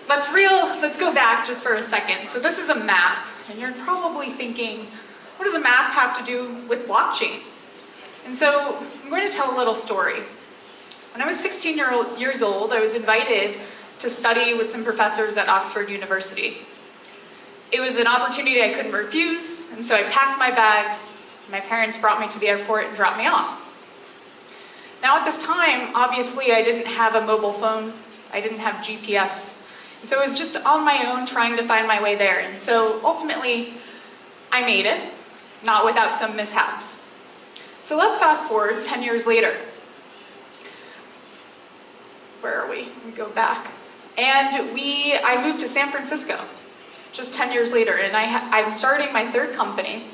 let's go back just for a second. So this is a map, and you're probably thinking, what does a map have to do with blockchain? And so I'm going to tell a little story. When I was 16 years old, I was invited to study with some professors at Oxford University. It was an opportunity I couldn't refuse, and so I packed my bags. My parents brought me to the airport and dropped me off. Now at this time, obviously I didn't have a mobile phone, I didn't have GPS, and so I was just on my own trying to find my way there. And so ultimately, I made it, not without some mishaps. So let's fast forward 10 years later. Where are we? We go back. And I moved to San Francisco just 10 years later, and I'm starting my third company.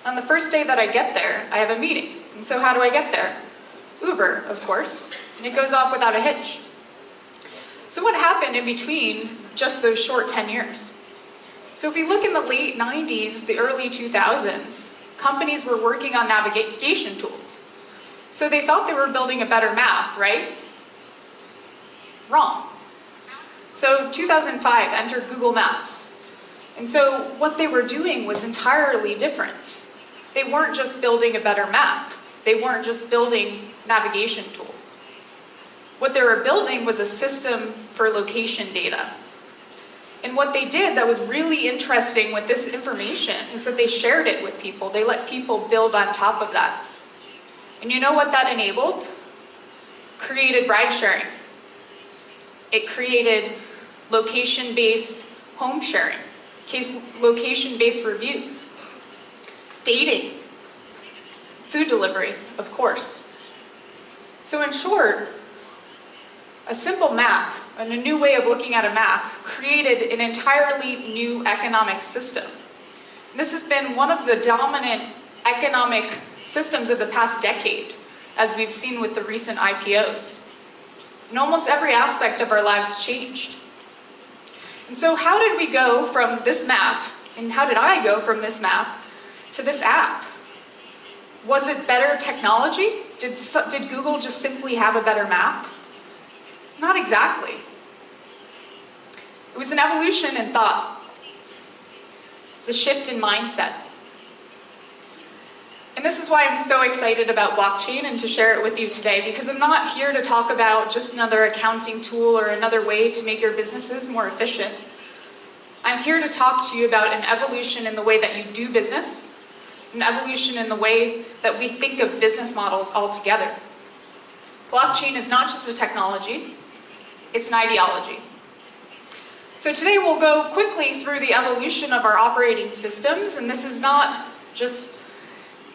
On the first day that I get there, I have a meeting. And so how do I get there? Uber, of course, and it goes off without a hitch. So what happened in between just those short 10 years? So if we look in the late 90s, the early 2000s, companies were working on navigation tools. So they thought they were building a better map, right? Wrong. So 2005, enter Google Maps. And so what they were doing was entirely different. They weren't just building a better map. They weren't just building navigation tools. What they were building was a system for location data. And what they did that was really interesting with this information is that they shared it with people. They let people build on top of that. And you know what that enabled? Created ride sharing. It created location-based home sharing, location-based reviews, dating, food delivery, of course. So in short, a simple map and a new way of looking at a map created an entirely new economic system. And this has been one of the dominant economic systems of the past decade, as we've seen with the recent IPOs. And almost every aspect of our lives changed. And so how did we go from this map, and how did I go from this map to this app? Was it better technology? Did Google just simply have a better map? Not exactly. It was an evolution in thought. It's a shift in mindset. And this is why I'm so excited about blockchain and to share it with you today, because I'm not here to talk about just another accounting tool or another way to make your businesses more efficient. I'm here to talk to you about an evolution in the way that you do business, an evolution in the way that we think of business models altogether. Blockchain is not just a technology, it's an ideology. So today we'll go quickly through the evolution of our operating systems, and this is not just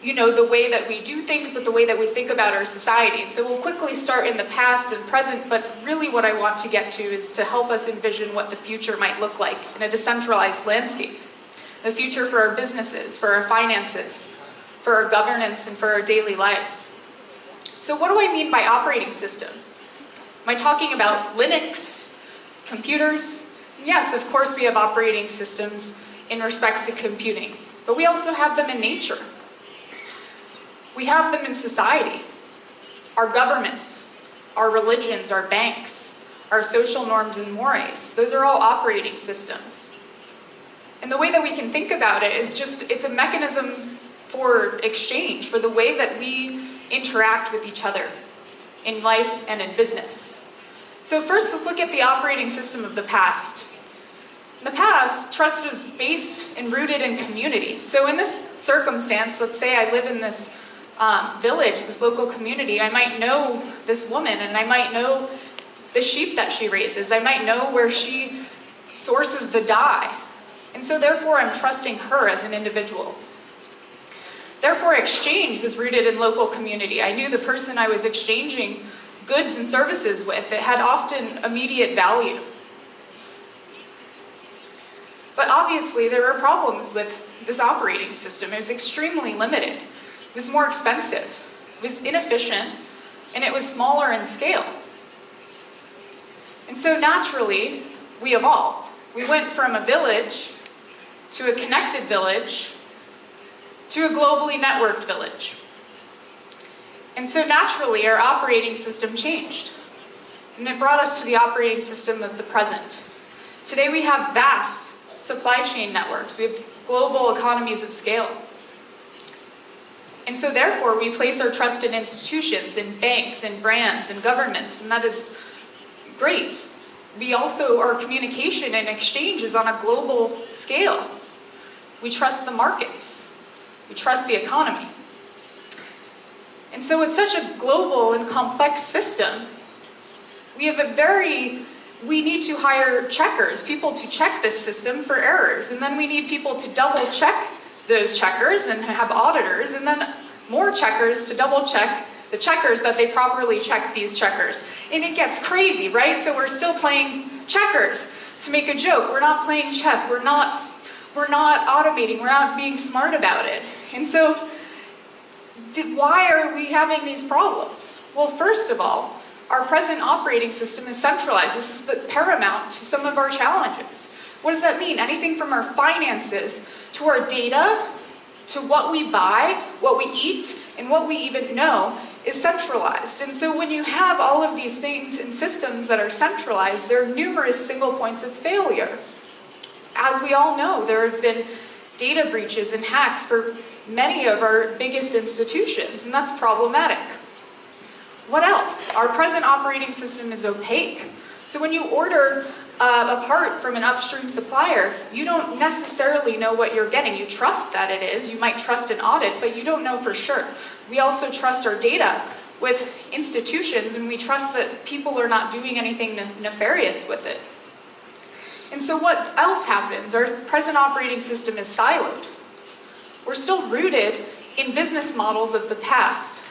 the way that we do things, but the way that we think about our society. So we'll quickly start in the past and present, but really what I want to get to is to help us envision what the future might look like in a decentralized landscape. The future for our businesses, for our finances, for our governance, and for our daily lives. So what do I mean by operating system? Am I talking about Linux, computers? Yes, of course we have operating systems in respects to computing, but we also have them in nature. We have them in society. Our governments, our religions, our banks, our social norms and mores, those are all operating systems. And the way that we can think about it is it's a mechanism for exchange, for the way that we interact with each other in life and in business. So first, let's look at the operating system of the past. In the past, trust was based and rooted in community. So in this circumstance, let's say I live in this village, this local community, I might know this woman and I might know the sheep that she raises. I might know where she sources the dye. And so therefore I'm trusting her as an individual. Therefore exchange was rooted in local community. I knew the person I was exchanging goods and services with. It had often immediate value. But obviously there were problems with this operating system. It was extremely limited. It was more expensive, it was inefficient, and it was smaller in scale. And so naturally, we evolved. We went from a village to a connected village to a globally networked village. And so naturally, our operating system changed. And it brought us to the operating system of the present. Today we have vast supply chain networks. We have global economies of scale. And so therefore we place our trust in institutions, in banks, in brands, in governments, and that is great. Our communication and exchange is on a global scale. We trust the markets. We trust the economy. And so it's such a global and complex system. We need to hire checkers, people to check this system for errors. And then we need people to double check those checkers and have auditors, and then more checkers to double check the checkers that they properly check these checkers. And it gets crazy, right? So we're still playing checkers. To make a joke, we're not playing chess, we're not automating, we're not being smart about it. And so, why are we having these problems? Well, first of all, our present operating system is centralized. This is the paramount to some of our challenges. What does that mean? Anything from our finances to our data, to what we buy, what we eat, and what we even know is centralized. And so when you have all of these things in systems that are centralized, there are numerous single points of failure. As we all know, there have been data breaches and hacks for many of our biggest institutions, and that's problematic. What else? Our present operating system is opaque. So when you order a part from an upstream supplier, you don't necessarily know what you're getting. You trust that it is. You might trust an audit, but you don't know for sure. We also trust our data with institutions, and we trust that people are not doing anything nefarious with it. And so what else happens? Our present operating system is siloed. We're still rooted in business models of the past.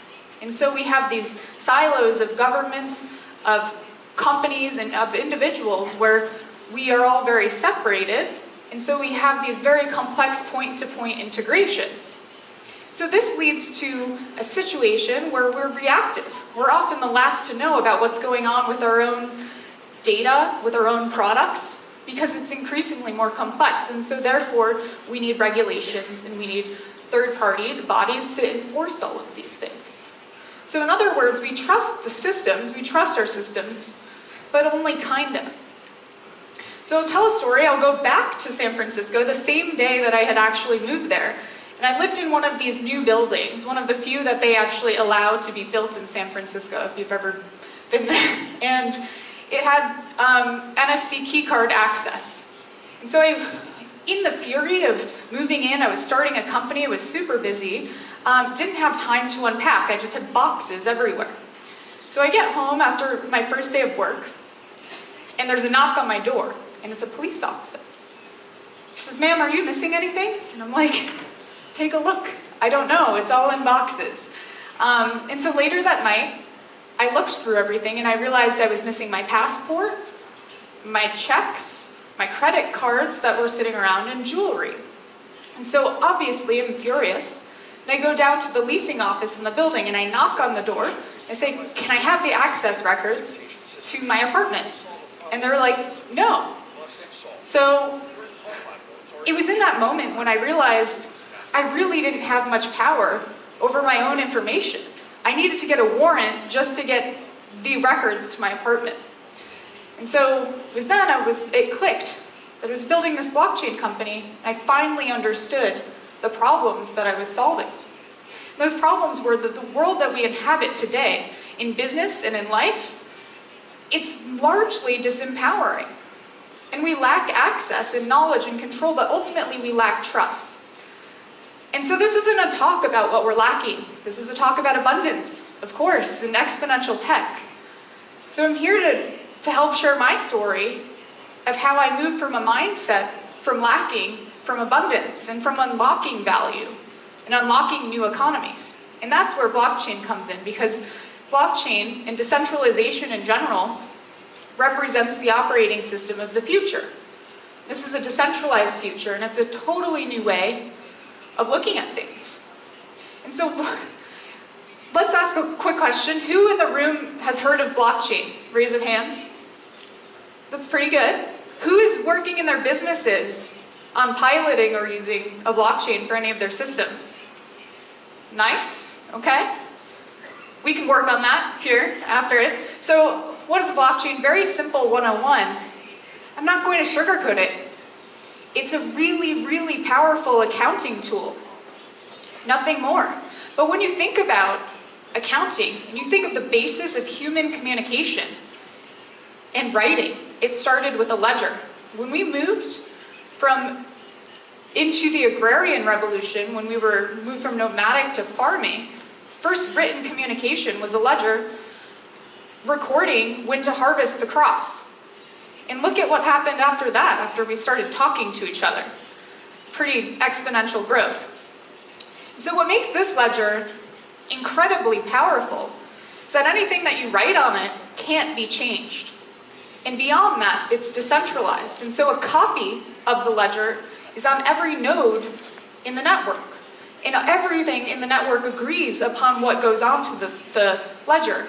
And so we have these silos of governments, of companies, and of individuals where we are all very separated. And so we have these very complex point-to-point integrations. So this leads to a situation where we're reactive. We're often the last to know about what's going on with our own data, with our own products, because it's increasingly more complex. And so therefore, we need regulations and we need third-party bodies to enforce all of these things. So in other words, we trust the systems, we trust our systems, but only kind of. So I'll tell a story. I'll go back to San Francisco the same day that I had actually moved there. And I lived in one of these new buildings, one of the few that they actually allowed to be built in San Francisco, if you've ever been there. And it had NFC keycard access. And so in the fury of moving in, I was starting a company, I was super busy, didn't have time to unpack, I just had boxes everywhere. So I get home after my first day of work, and there's a knock on my door, and it's a police officer. She says, "Ma'am, are you missing anything?" And I'm like, "Take a look. I don't know, it's all in boxes." And so later that night, I looked through everything and I realized I was missing my passport, my checks, my credit cards that were sitting around, and jewelry. And so obviously I'm furious. And I go down to the leasing office in the building and I knock on the door. I say, "Can I have the access records to my apartment?" And they're like, "No." So it was in that moment when I realized I really didn't have much power over my own information. I needed to get a warrant just to get the records to my apartment. And so it was then it clicked that I was building this blockchain company. I finally understood the problems that I was solving. Those problems were that the world that we inhabit today, in business and in life, it's largely disempowering. And we lack access and knowledge and control, but ultimately we lack trust. And so this isn't a talk about what we're lacking. This is a talk about abundance, of course, and exponential tech. So I'm here to help share my story of how I moved from a mindset from lacking, from abundance, and from unlocking value, and unlocking new economies. And that's where blockchain comes in, because blockchain and decentralization in general represents the operating system of the future. This is a decentralized future, and it's a totally new way of looking at things. And so let's ask a quick question. Who in the room has heard of blockchain? Raise of hands. That's pretty good. Who is working in their businesses on piloting or using a blockchain for any of their systems? Nice, okay. We can work on that here after it. So what is a blockchain? Very simple 101. I'm not going to sugarcoat it. It's a really, really powerful accounting tool. Nothing more. But when you think about accounting, and you think of the basis of human communication and writing, it started with a ledger. When we moved into the agrarian revolution, when we moved from nomadic to farming, first written communication was a ledger recording when to harvest the crops. And look at what happened after that, after we started talking to each other. Pretty exponential growth. So what makes this ledger incredibly powerful is that anything that you write on it can't be changed. And beyond that, it's decentralized. And so a copy of the ledger is on every node in the network. And everything in the network agrees upon what goes onto the ledger.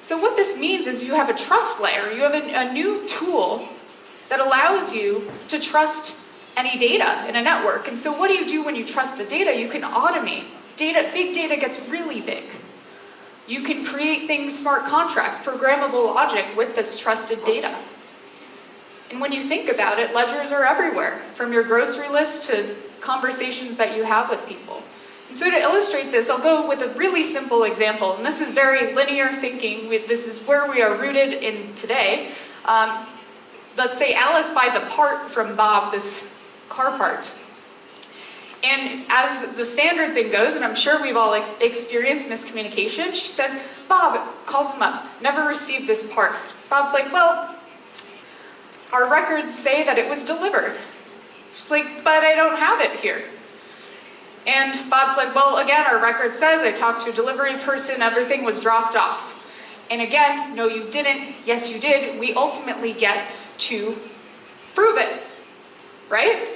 So what this means is you have a trust layer. You have a new tool that allows you to trust any data in a network. And so what do you do when you trust the data? You can automate. Big data gets really big. You can create things, smart contracts, programmable logic with this trusted data. And when you think about it, ledgers are everywhere, from your grocery list to conversations that you have with people. And so to illustrate this, I'll go with a really simple example. And this is very linear thinking. This is where we are rooted in today. Let's say Alice buys a part from Bob, this car part. And as the standard thing goes, and I'm sure we've all experienced miscommunication, she says, Bob, calls him up, never received this part. Bob's like, well, our records say that it was delivered. She's like, but I don't have it here. And Bob's like, well, again, our record says I talked to a delivery person, everything was dropped off. And again, no, you didn't. Yes, you did. We ultimately get to prove it, right?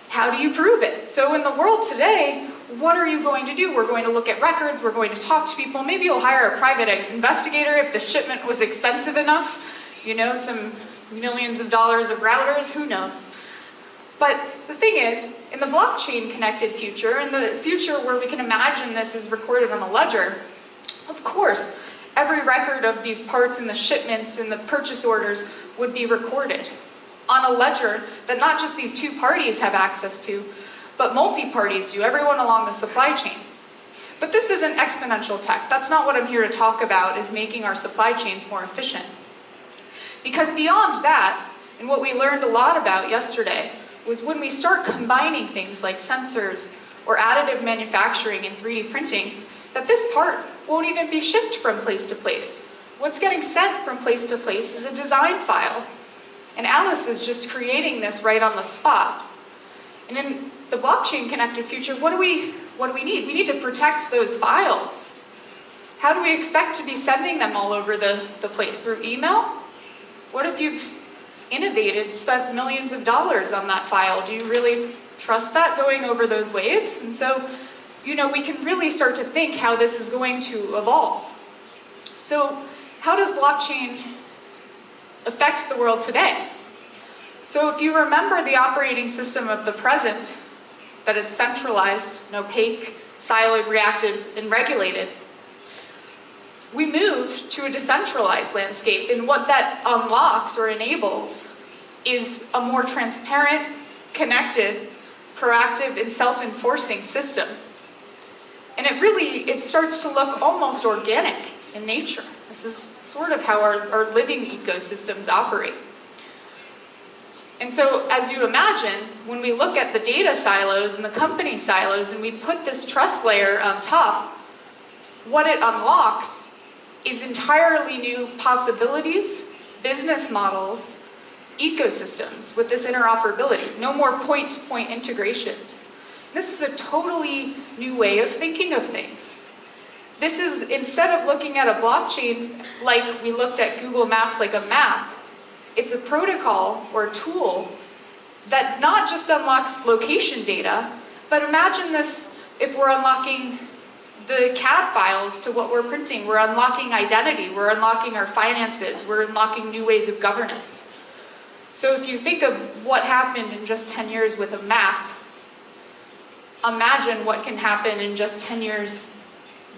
How do you prove it? So in the world today, what are you going to do? We're going to look at records, we're going to talk to people, maybe you'll hire a private investigator if the shipment was expensive enough, you know, some millions of dollars of routers, who knows? But the thing is, in the blockchain connected future, in the future where we can imagine this is recorded on a ledger, of course, every record of these parts and the shipments and the purchase orders would be recorded on a ledger that not just these two parties have access to, but multi-parties do, everyone along the supply chain. But this isn't exponential tech. That's not what I'm here to talk about, is making our supply chains more efficient. Because beyond that, and what we learned a lot about yesterday, was when we start combining things like sensors or additive manufacturing and 3D printing, that this part won't even be shipped from place to place. What's getting sent from place to place is a design file. And Alice is just creating this right on the spot. And in the blockchain connected future, what do we need? We need to protect those files. How do we expect to be sending them all over the place? Through email? What if you've innovated, spent millions of dollars on that file? Do you really trust that going over those waves? And so, you know, we can really start to think how this is going to evolve. So how does blockchain affect the world today? So if you remember the operating system of the present, that it's centralized and opaque, siloed, reactive, and regulated, we moved to a decentralized landscape, and what that unlocks or enables is a more transparent, connected, proactive, and self-enforcing system. And it starts to look almost organic in nature. This is sort of how our living ecosystems operate. And so, as you imagine, when we look at the data silos and the company silos, and we put this trust layer on top, what it unlocks is entirely new possibilities, business models, ecosystems with this interoperability. No more point-to-point integrations. This is a totally new way of thinking of things. This is, instead of looking at a blockchain like we looked at Google Maps like a map, it's a protocol or a tool that not just unlocks location data, but imagine this if we're unlocking the CAD files to what we're printing. We're unlocking identity, we're unlocking our finances, we're unlocking new ways of governance. So if you think of what happened in just 10 years with a map, imagine what can happen in just 10 years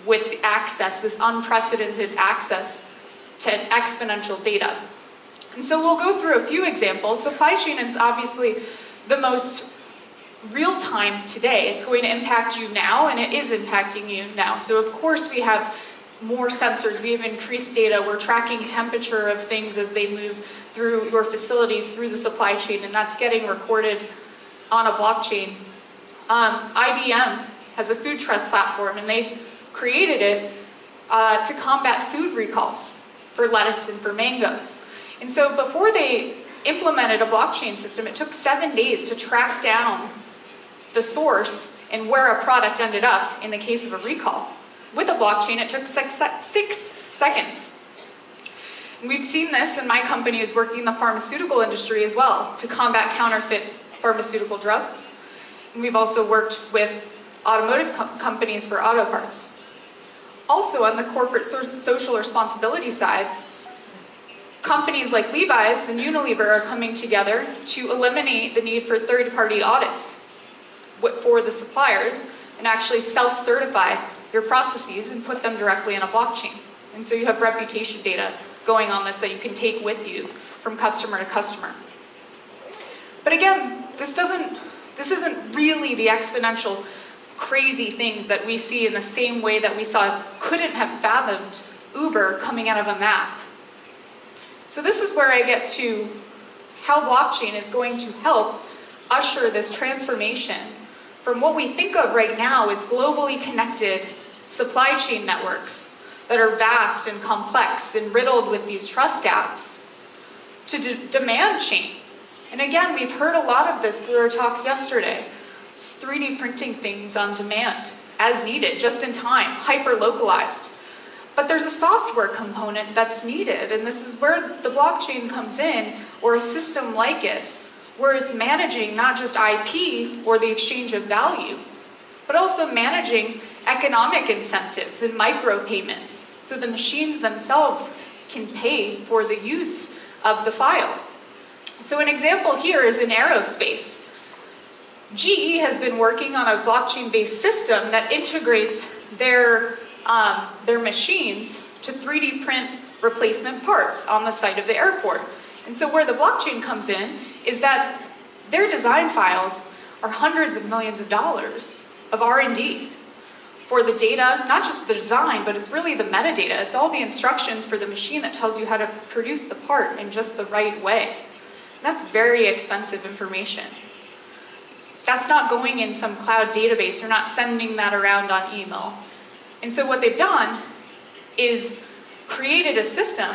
with access, this unprecedented access to exponential data. And so we'll go through a few examples. Supply chain is obviously the most real time today. It's going to impact you now, and it is impacting you now. So of course we have more sensors, we have increased data, we're tracking temperature of things as they move through your facilities, through the supply chain, and that's getting recorded on a blockchain. IBM has a food trust platform, and they created it to combat food recalls for lettuce and for mangoes. And so before they implemented a blockchain system, it took 7 days to track down the source and where a product ended up in the case of a recall. With a blockchain, it took 6 seconds. And we've seen this, and my company is working in the pharmaceutical industry as well to combat counterfeit pharmaceutical drugs. And we've also worked with automotive companies for auto parts. Also, on the corporate social responsibility side, companies like Levi's and Unilever are coming together to eliminate the need for third-party audits for the suppliers and actually self-certify your processes and put them directly in a blockchain. And so you have reputation data going on this that you can take with you from customer to customer. But again, this isn't really the exponential crazy things that we see in the same way that we couldn't have fathomed Uber coming out of a map. So this is where I get to how blockchain is going to help usher this transformation from what we think of right now as globally connected supply chain networks that are vast and complex and riddled with these trust gaps to demand chain. And again, we've heard a lot of this through our talks yesterday. 3D printing things on demand, as needed, just in time, hyper-localized. But there's a software component that's needed, and this is where the blockchain comes in, or a system like it, where it's managing not just IP or the exchange of value, but also managing economic incentives and micropayments, so the machines themselves can pay for the use of the file. So an example here is in aerospace. GE has been working on a blockchain-based system that integrates their machines to 3D print replacement parts on the site of the airport. And so where the blockchain comes in is that their design files are hundreds of millions of dollars of R&D for the data, not just the design, but it's really the metadata. It's all the instructions for the machine that tells you how to produce the part in just the right way. And that's very expensive information. That's not going in some cloud database. You're not sending that around on email. And so what they've done is created a system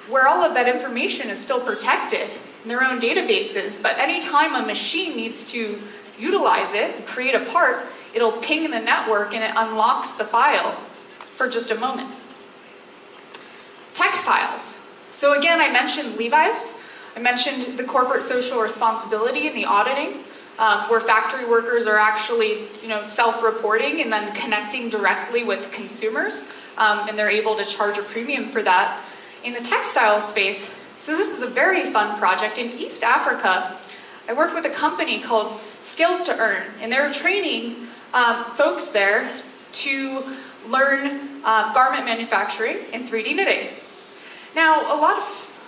where all of that information is still protected in their own databases, but anytime a machine needs to utilize it and create a part, it'll ping the network and it unlocks the file for just a moment. Textiles. So again, I mentioned Levi's. I mentioned the corporate social responsibility and the auditing. Where factory workers are actually, self-reporting and then connecting directly with consumers, and they're able to charge a premium for that. In the textile space, so this is a very fun project. In East Africa, I worked with a company called Skills to Earn, and they're training folks there to learn garment manufacturing and 3D knitting. Now, a lot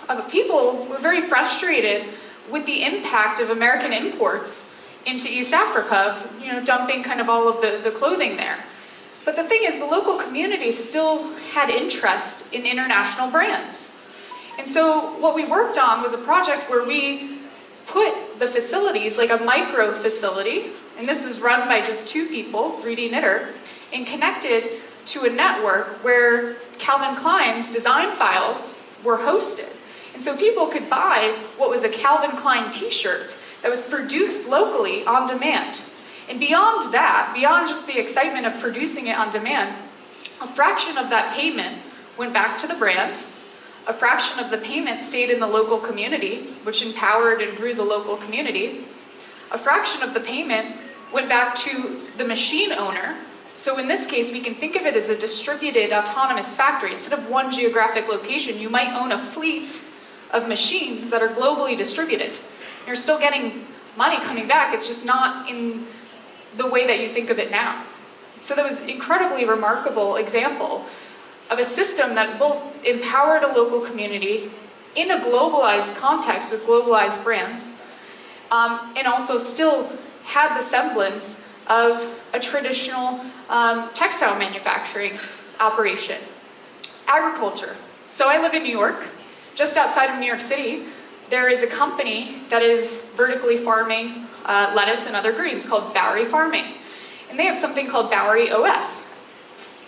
of people were very frustrated with the impact of American imports into East Africa, of dumping kind of all of the clothing there. But the thing is, the local community still had interest in international brands. And so what we worked on was a project where we put the facilities, like a micro facility, and this was run by just 2 people, 3D knitter, and connected to a network where Calvin Klein's design files were hosted. And so people could buy what was a Calvin Klein t-shirt that was produced locally on demand. And beyond that, beyond just the excitement of producing it on demand, a fraction of that payment went back to the brand, a fraction of the payment stayed in the local community, which empowered and grew the local community, a fraction of the payment went back to the machine owner. So in this case, we can think of it as a distributed autonomous factory. Instead of one geographic location, you might own a fleet of machines that are globally distributed. You're still getting money coming back, it's just not in the way that you think of it now. So that was an incredibly remarkable example of a system that both empowered a local community in a globalized context with globalized brands, and also still had the semblance of a traditional textile manufacturing operation. Agriculture. So I live in New York. Just outside of New York City, there is a company that is vertically farming lettuce and other greens called Bowery Farming. And they have something called Bowery OS.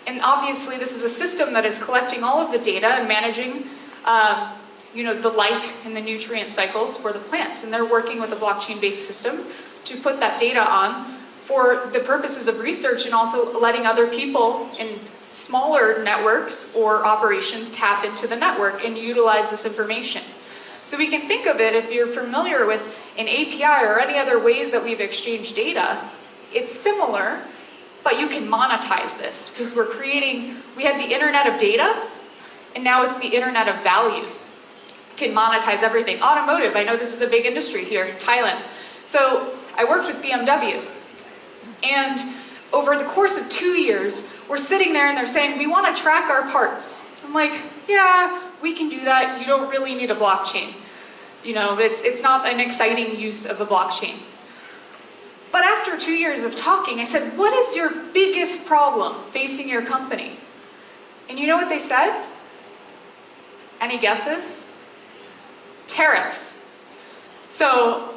And obviously this is a system that is collecting all of the data and managing the light and the nutrient cycles for the plants. And they're working with a blockchain-based system to put that data on for the purposes of research and also letting other people in smaller networks or operations tap into the network and utilize this information. So we can think of it, if you're familiar with an API or any other ways that we've exchanged data, it's similar, but you can monetize this because we had the internet of data, and now it's the internet of value. You can monetize everything. Automotive, I know this is a big industry here in Thailand. So I worked with BMW, and over the course of 2 years, we're sitting there and they're saying, we want to track our parts. I'm like, yeah, we can do that. You don't really need a blockchain. It's not an exciting use of a blockchain. But after 2 years of talking, I said, what is your biggest problem facing your company? And you know what they said? Any guesses? Tariffs. So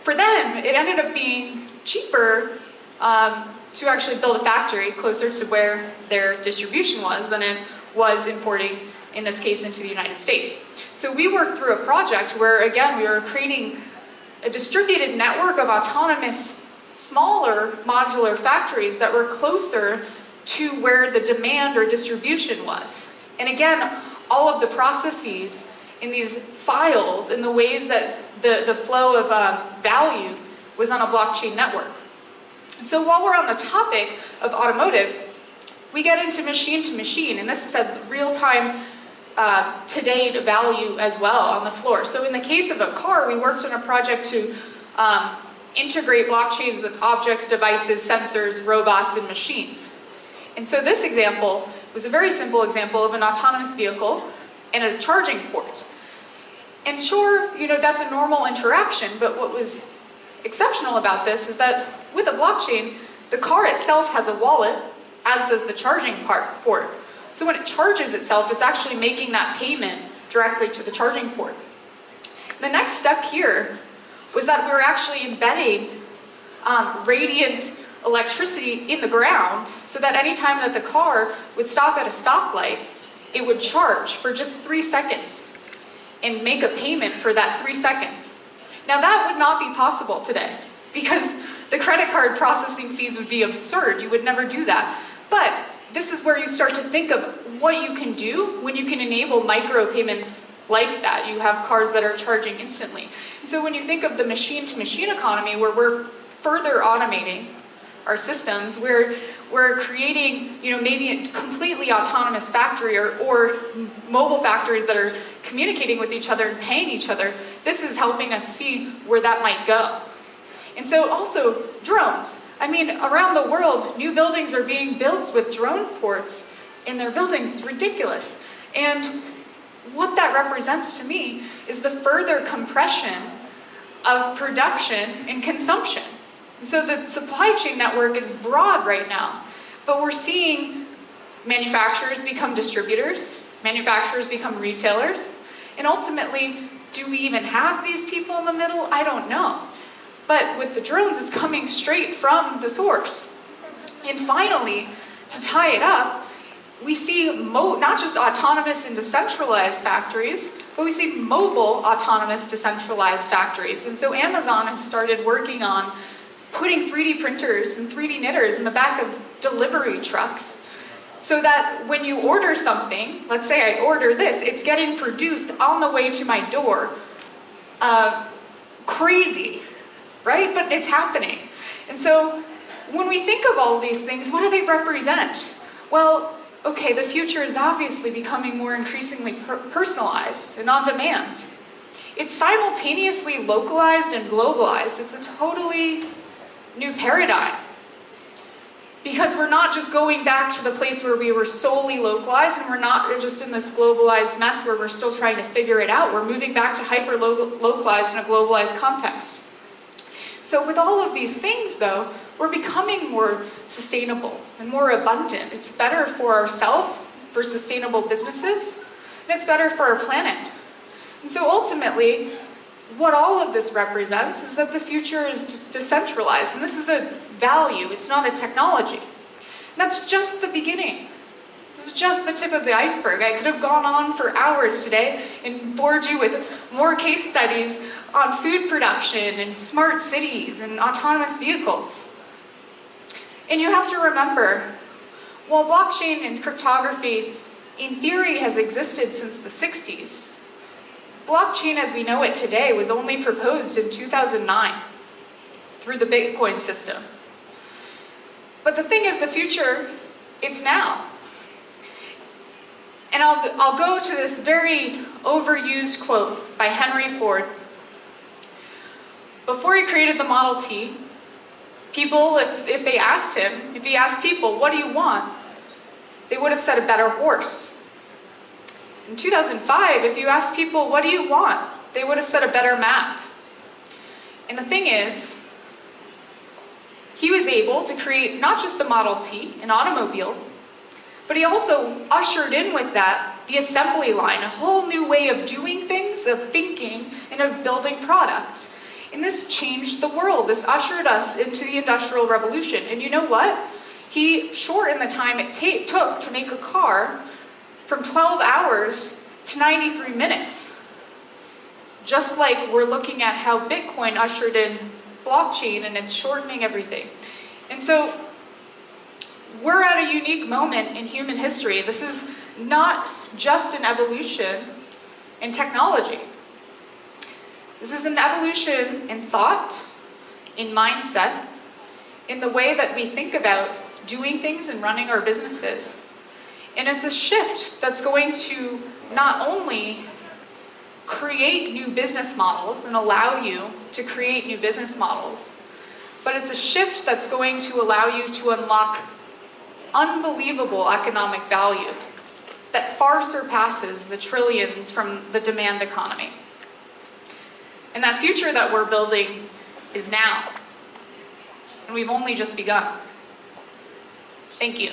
for them, it ended up being cheaper to actually build a factory closer to where their distribution was than it was importing, in this case, into the United States. So we worked through a project where, again, we were creating a distributed network of autonomous, smaller modular factories that were closer to where the demand or distribution was. And again, all of the processes in these files and the ways that the flow of value was on a blockchain network. So while we're on the topic of automotive, we get into machine to machine, and this has real-time today value as well on the floor. So in the case of a car, we worked on a project to integrate blockchains with objects, devices, sensors, robots, and machines. And so this example was a very simple example of an autonomous vehicle and a charging port. And sure, that's a normal interaction, but what was exceptional about this is that with a blockchain, the car itself has a wallet, as does the charging port. So when it charges itself, it's actually making that payment directly to the charging port. The next step here was that we were actually embedding radiant electricity in the ground so that any time that the car would stop at a stoplight, it would charge for just 3 seconds and make a payment for that 3 seconds. Now that would not be possible today because the credit card processing fees would be absurd. You would never do that. But this is where you start to think of what you can do when you can enable micropayments like that. You have cars that are charging instantly. So when you think of the machine-to-machine economy where we're further automating our systems, we're creating maybe a completely autonomous factory or mobile factories that are communicating with each other and paying each other. This is helping us see where that might go. And so also drones. I mean, around the world, new buildings are being built with drone ports in their buildings. It's ridiculous. And what that represents to me is the further compression of production and consumption. And so the supply chain network is broad right now, but we're seeing manufacturers become distributors, manufacturers become retailers, and ultimately, do we even have these people in the middle? I don't know. But with the drones, it's coming straight from the source. And finally, to tie it up, we see not just autonomous and decentralized factories, but we see mobile autonomous decentralized factories. And so Amazon has started working on putting 3D printers and 3D knitters in the back of delivery trucks so that when you order something, let's say I order this, it's getting produced on the way to my door. Crazy, right? But it's happening. And so when we think of all these things, what do they represent? Well, okay, the future is obviously becoming more increasingly personalized and on demand. It's simultaneously localized and globalized. It's a totally new paradigm. Because we're not just going back to the place where we were solely localized, and we're not just in this globalized mess where we're still trying to figure it out. We're moving back to hyper-localized in a globalized context. So with all of these things, though, we're becoming more sustainable and more abundant. It's better for ourselves, for sustainable businesses, and it's better for our planet. And so ultimately, what all of this represents is that the future is decentralized, and this is a value, it's not a technology. And that's just the beginning. This is just the tip of the iceberg. I could have gone on for hours today and bored you with more case studies on food production and smart cities and autonomous vehicles. And you have to remember, while blockchain and cryptography in theory has existed since the 60s, blockchain as we know it today was only proposed in 2009 through the Bitcoin system. But the thing is, the future, it's now. And I'll go to this very overused quote by Henry Ford. Before he created the Model T, people, if he asked people, what do you want? They would have said a better horse. In 2005, if you asked people, what do you want? They would have said a better map. And the thing is, he was able to create not just the Model T, an automobile, but he also ushered in with that the assembly line, a whole new way of doing things, of thinking, and of building products. And this changed the world. This ushered us into the Industrial Revolution. And you know what? He shortened the time it took to make a car from 12 hours to 93 minutes. Just like we're looking at how Bitcoin ushered in blockchain and it's shortening everything. And so we're at a unique moment in human history. This is not just an evolution in technology. This is an evolution in thought, in mindset, in the way that we think about doing things and running our businesses. And it's a shift that's going to not only create new business models and allow you to create new business models, but it's a shift that's going to allow you to unlock unbelievable economic value that far surpasses the trillions from the demand economy. And that future that we're building is now. And we've only just begun. Thank you.